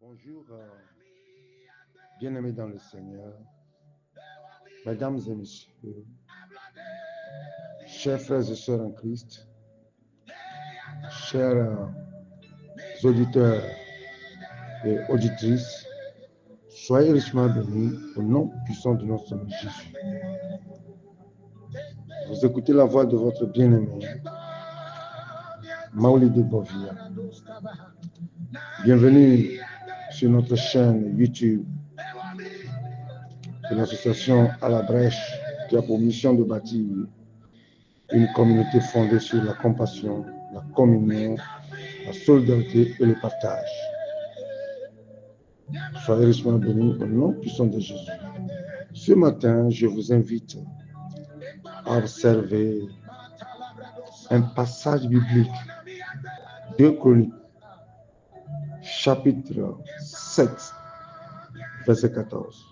Bonjour, bien-aimés dans le Seigneur, mesdames et messieurs, chers frères et sœurs en Christ, chers auditeurs et auditrices, soyez richement bénis au nom puissant de notre Seigneur Jésus. Vous écoutez la voix de votre bien-aimé, Maoulidi Bovia. Bienvenue sur notre chaîne YouTube de l'association À la Brèche qui a pour mission de bâtir une communauté fondée sur la compassion, la communion, la solidarité et le partage. Soyez richement bénis au nom puissant de Jésus. Ce matin, je vous invite à observer un passage biblique, 2 Chroniques, chapitre 7, verset 14.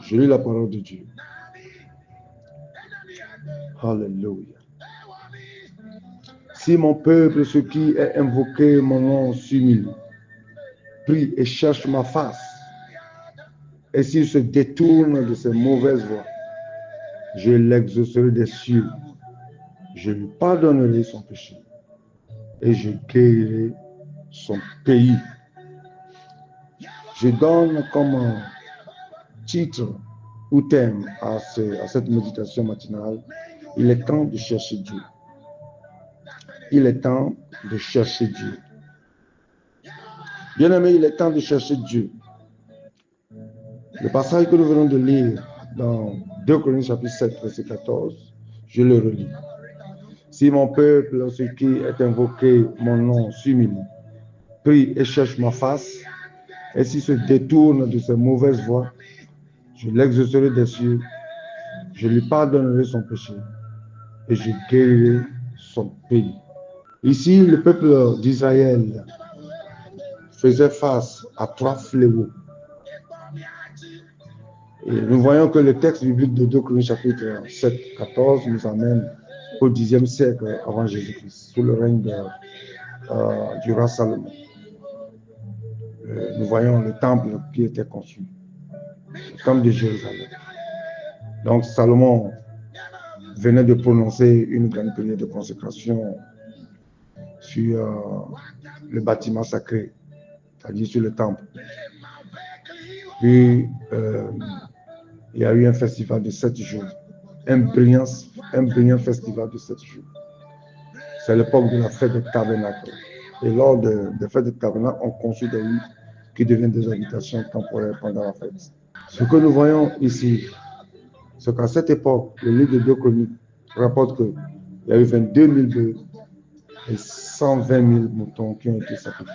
Je lis la parole de Dieu. Alléluia. Si mon peuple, ce qui est invoqué mon nom, s'humilie, prie et cherche ma face, et s'il se détourne de ses mauvaises voies, je l'exaucerai des cieux, je lui pardonnerai son péché, et je guérirai son pays. Je donne comme titre ou thème à cette méditation matinale, il est temps de chercher Dieu. Il est temps de chercher Dieu. Bien-aimé, il est temps de chercher Dieu. Le passage que nous venons de lire dans 2 Corinthiens chapitre 7, verset 14, je le relis. Si mon peuple, ce qui est invoqué mon nom, s'humilie, prie et cherche ma face, et s'il se détourne de ses mauvaises voies, je l'exaucerai des cieux, je lui pardonnerai son péché, et je guérirai son pays. Ici, le peuple d'Israël faisait face à 3 fléaux. Et nous voyons que le texte biblique de 2 Chroniques chapitre 7, 14 nous amène au 10e siècle avant Jésus-Christ, sous le règne du roi Salomon. Nous voyons le temple qui était construit, le temple de Jérusalem. Donc Salomon venait de prononcer une grande prière de consécration sur le bâtiment sacré, c'est-à-dire sur le temple. Puis il y a eu un festival de 7 jours, un brillant festival de 7 jours. C'est l'époque de la fête des tabernacles. Et lors de fêtes des tabernacles, on construit des lits qui deviennent des habitations temporaires pendant la fête. Ce que nous voyons ici, c'est qu'à cette époque, le livre de 2 Chroniques rapporte qu'il y a eu 22 000 bœufs et 120 000 moutons qui ont été sacrifiés.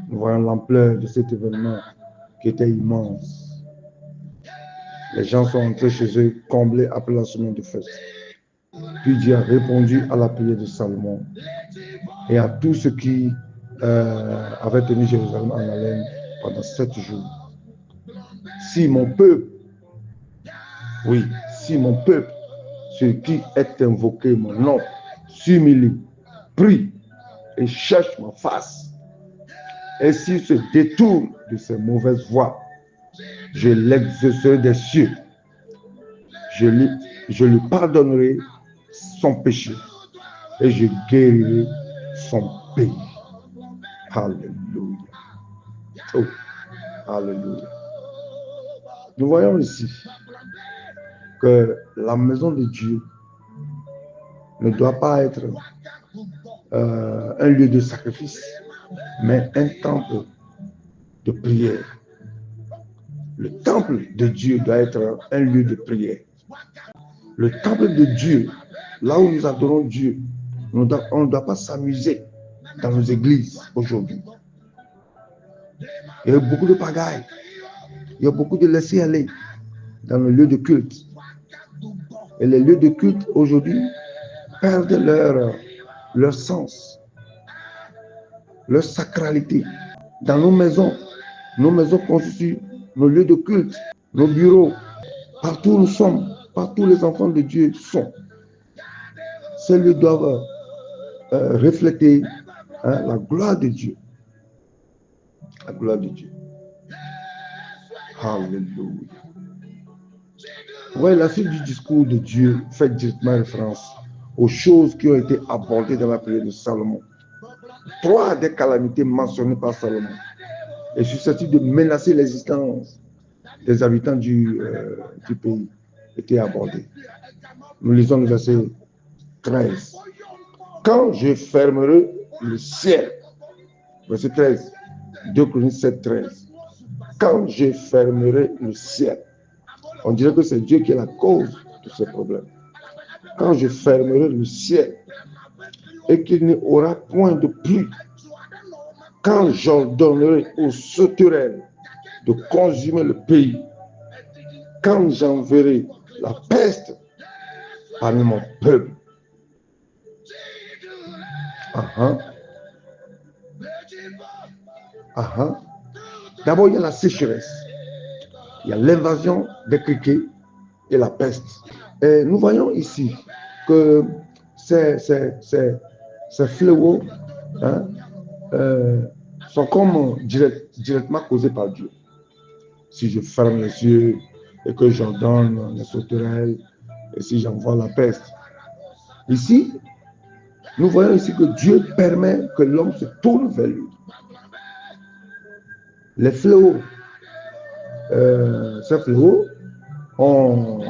Nous voyons l'ampleur de cet événement qui était immense. Les gens sont entrés chez eux, comblés après la semaine de fête. Puis Dieu a répondu à la prière de Salomon et à tous ceux qui avaient tenu Jérusalem en haleine pendant 7 jours. Si mon peuple, ce qui est invoqué mon nom, s'humilie, prie et cherche ma face, et s'il se détourne de ses mauvaises voies, je l'exaucerai des cieux. Je lui pardonnerai son péché et je guérirai son pays. Alléluia. Oh, alléluia. Nous voyons ici que la maison de Dieu ne doit pas être un lieu de sacrifice, mais un temple de prière. Le temple de Dieu doit être un lieu de prière. Le temple de Dieu, là où nous adorons Dieu, on ne doit pas s'amuser dans nos églises aujourd'hui. Il y a beaucoup de pagaille, il y a beaucoup de laisser-aller dans le lieu de culte. Et les lieux de culte aujourd'hui perdent leur sens, leur sacralité. Dans nos maisons constituent nos lieux de culte, nos bureaux, partout où nous sommes, partout où les enfants de Dieu sont. Ces lieux doivent refléter la gloire de Dieu. La gloire de Dieu. Alléluia. Ouais, la suite du discours de Dieu fait directement référence aux choses qui ont été abordées dans la prière de Salomon. 3 des calamités mentionnées par Salomon est susceptible de menacer l'existence des habitants du pays étaient abordées. Nous lisons le verset 13. Quand je fermerai le ciel, verset 13, 2 Chroniques 7, 13. Quand je fermerai le ciel, on dirait que c'est Dieu qui est la cause de ce problème. Quand je fermerai le ciel et qu'il n'y aura point de pluie, quand j'ordonnerai aux sauterelles de consumer le pays, quand j'enverrai la peste parmi mon peuple. D'abord, il y a la sécheresse, il y a l'invasion des criquets et la peste. Et nous voyons ici que ces fléaux sont comme directement causés par Dieu. Si je ferme les yeux et que j'ordonne les sauterelles, et si j'envoie la peste. Ici, nous voyons ici que Dieu permet que l'homme se tourne vers lui. Les fléaux, ces fléaux ont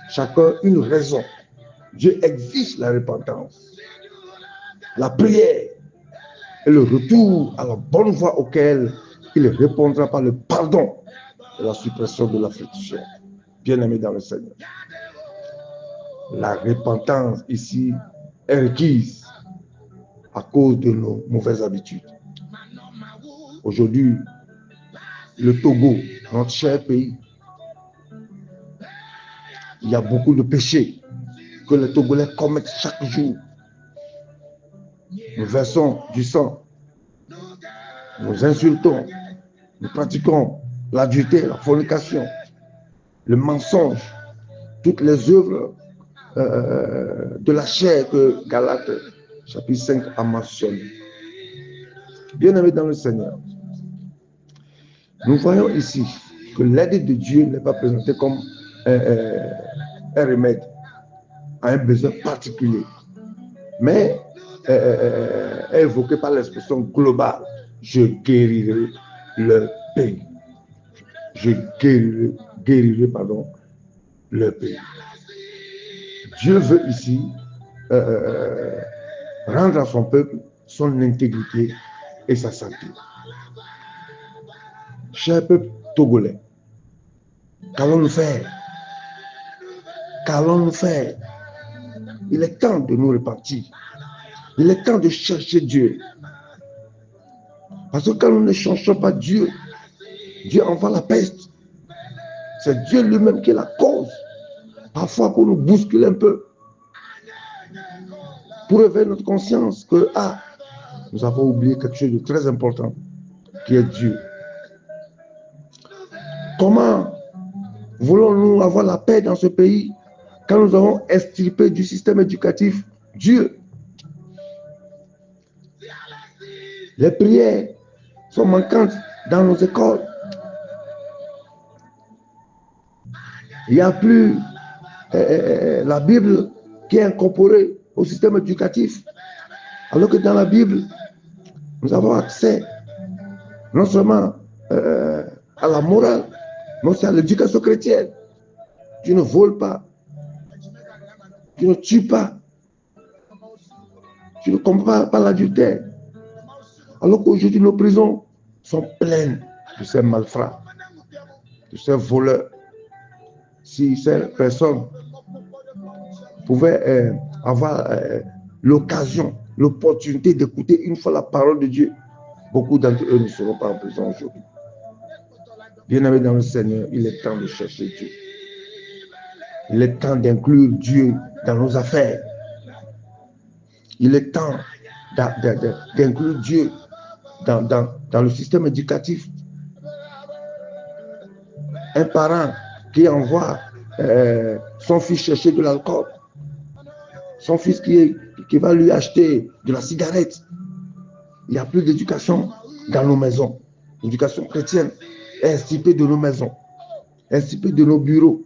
chacun une raison. Dieu exige la repentance, la prière et le retour à la bonne voie auquel il répondra par le pardon et la suppression de l'affliction. Bien-aimés dans le Seigneur, la repentance ici est requise à cause de nos mauvaises habitudes. Aujourd'hui, le Togo, notre cher pays, il y a beaucoup de péchés que les Togolais commettent chaque jour. Nous versons du sang, nous insultons, nous pratiquons l'adultère, la fornication, le mensonge, toutes les œuvres de la chair que Galates chapitre 5 a mentionné. Bien-aimés dans le Seigneur, nous voyons ici que l'aide de Dieu n'est pas présentée comme un remède à un besoin particulier, mais est évoquée par l'expression globale: je guérirai le pays. Je guérirai le pays. Dieu veut ici rendre à son peuple son intégrité et sa santé. Cher peuple togolais, qu'allons-nous faire? Qu'allons-nous faire? Il est temps de nous repentir. Il est temps de chercher Dieu. Parce que quand nous ne cherchons pas Dieu, Dieu envoie la peste. C'est Dieu lui-même qui est la cause. Parfois pour nous bousculer un peu, pour réveiller notre conscience que nous avons oublié quelque chose de très important, qui est Dieu. Comment voulons-nous avoir la paix dans ce pays quand nous avons extirpé du système éducatif Dieu? Les prières sont manquantes dans nos écoles. Il n'y a plus la Bible qui est incorporée au système éducatif. Alors que dans la Bible, nous avons accès non seulement à la morale, mais aussi à l'éducation chrétienne. Tu ne voles pas, tu ne tues pas, tu ne combats pas l'adultère. Alors qu'aujourd'hui, nos prisons sont pleines de ces malfrats, de ces voleurs. Si ces personnes pouvaient avoir l'occasion, l'opportunité d'écouter une fois la parole de Dieu, beaucoup d'entre eux ne seront pas en prison aujourd'hui. Bien-aimés dans le Seigneur, il est temps de chercher Dieu. Il est temps d'inclure Dieu dans nos affaires. Il est temps d'inclure Dieu dans le système éducatif. Un parent qui envoie son fils chercher de l'alcool, son fils qui va lui acheter de la cigarette, Il n'y a plus d'éducation dans nos maisons. L'éducation chrétienne est insipée de nos maisons, insipée de nos bureaux.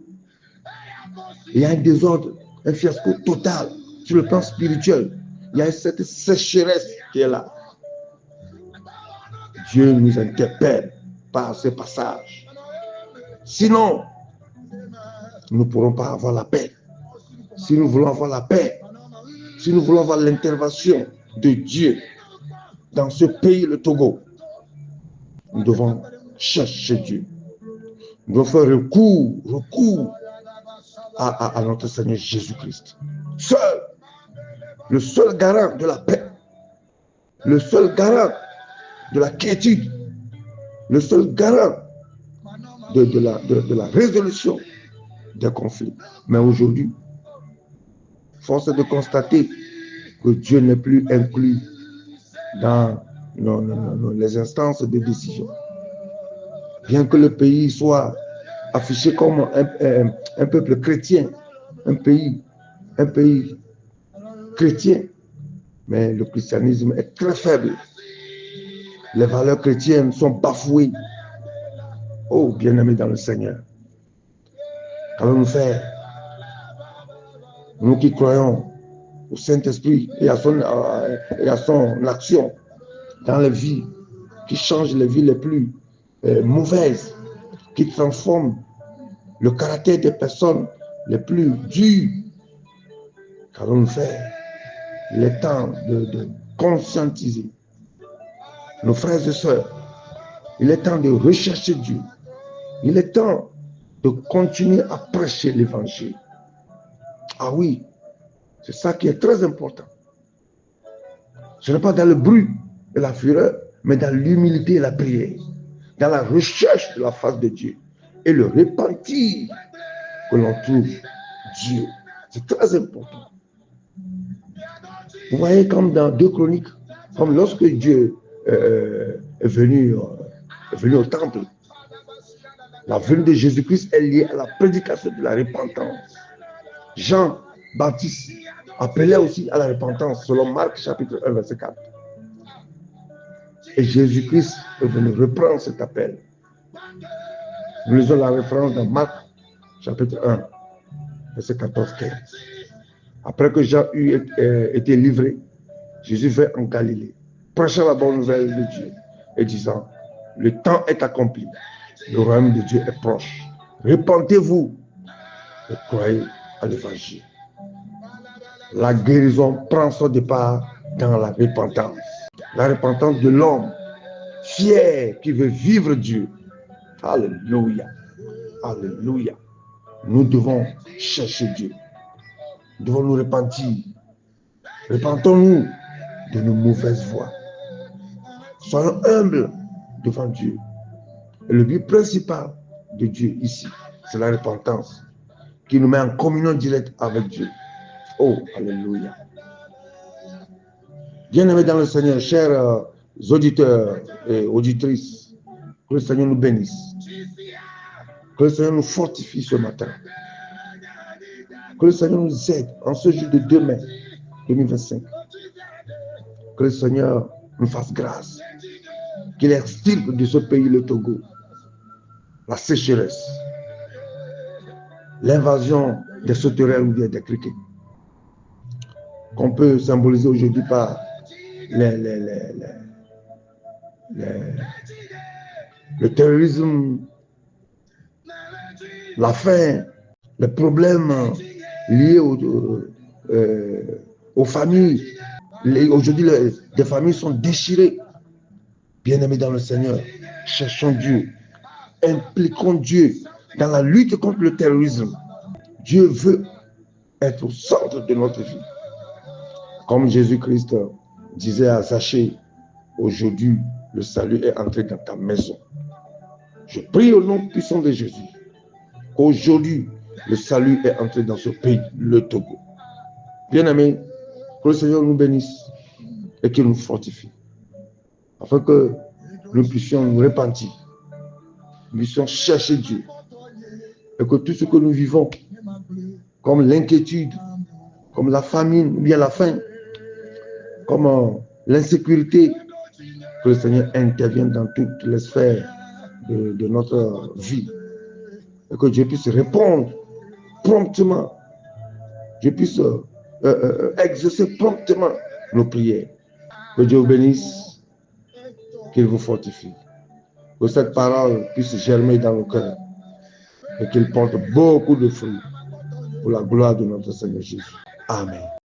Il y a un désordre, un fiasco total sur le plan spirituel. Il y a cette sécheresse qui est là. Dieu nous interpelle par ce passage. Sinon, nous ne pourrons pas avoir la paix. Si nous voulons avoir la paix, si nous voulons avoir l'intervention de Dieu dans ce pays, le Togo, nous devons chercher Dieu. Nous devons faire recours à notre Seigneur Jésus-Christ. Le seul garant de la paix, le seul garant de la quiétude, le seul garant de la résolution des conflits. Mais aujourd'hui, force est de constater que Dieu n'est plus inclus dans les instances de décision. Bien que le pays soit affiché comme un peuple chrétien, un pays chrétien, mais le christianisme est très faible. Les valeurs chrétiennes sont bafouées. Oh, bien-aimés dans le Seigneur, qu'allons-nous faire? Nous qui croyons au Saint-Esprit et à son action dans les vies, qui change les vies les plus mauvaises, qui transforme le caractère des personnes les plus dures. Qu'allons-nous faire? Il est temps de conscientiser nos frères et sœurs. Il est temps de rechercher Dieu. Il est temps de continuer à prêcher l'évangile. Ah oui, c'est ça qui est très important. Ce n'est pas dans le bruit et la fureur, mais dans l'humilité et la prière, dans la recherche de la face de Dieu et le repentir que l'on trouve Dieu. C'est très important. Vous voyez, comme dans 2 Chroniques, comme lorsque Dieu est venu au temple, la venue de Jésus-Christ est liée à la prédication de la repentance. Jean-Baptiste appelait aussi à la repentance, selon Marc chapitre 1, verset 4. Et Jésus-Christ est venu reprendre cet appel. Nous lisons la référence dans Marc chapitre 1, verset 14-15. Après que Jean eut été livré, Jésus vint en Galilée, prêchant la bonne nouvelle de Dieu et disant: le temps est accompli, le royaume de Dieu est proche. Repentez-vous et croyez à l'évangile. La guérison prend son départ dans la repentance. La repentance de l'homme fier qui veut vivre Dieu. Alléluia. Alléluia. Nous devons chercher Dieu. Nous devons nous repentir. Repentons-nous de nos mauvaises voies. Soyons humbles devant Dieu. Et le but principal de Dieu ici, c'est la repentance qui nous met en communion directe avec Dieu. Oh, alléluia. Bien-aimés dans le Seigneur, chers auditeurs et auditrices, que le Seigneur nous bénisse. Que le Seigneur nous fortifie ce matin. Que le Seigneur nous aide en ce jour de 2 mai 2025. Que le Seigneur nous fasse grâce. Qu'il extirpe de ce pays, le Togo, la sécheresse, l'invasion des sauterelles ou des criquets, qu'on peut symboliser aujourd'hui par le terrorisme, la faim, les problèmes liés aux familles. Aujourd'hui, des familles sont déchirées. Bien-aimés dans le Seigneur, cherchons Dieu, impliquons Dieu dans la lutte contre le terrorisme. Dieu veut être au centre de notre vie. Comme Jésus-Christ disait à Zachée, aujourd'hui, le salut est entré dans ta maison. Je prie au nom puissant de Jésus. Aujourd'hui, le salut est entré dans ce pays, le Togo. Bien-aimés, que le Seigneur nous bénisse et qu'il nous fortifie, afin que nous puissions nous repentir, nous puissions chercher Dieu, et que tout ce que nous vivons, comme l'inquiétude, comme la famine, ou bien la faim, comme l'insécurité, Que le Seigneur intervienne dans toutes les sphères de notre vie. Et que Dieu puisse répondre promptement. Dieu puisse exaucer promptement nos prières. Que Dieu vous bénisse, qu'il vous fortifie. Que cette parole puisse germer dans nos cœurs et qu'il porte beaucoup de fruits pour la gloire de notre Seigneur Jésus. Amen.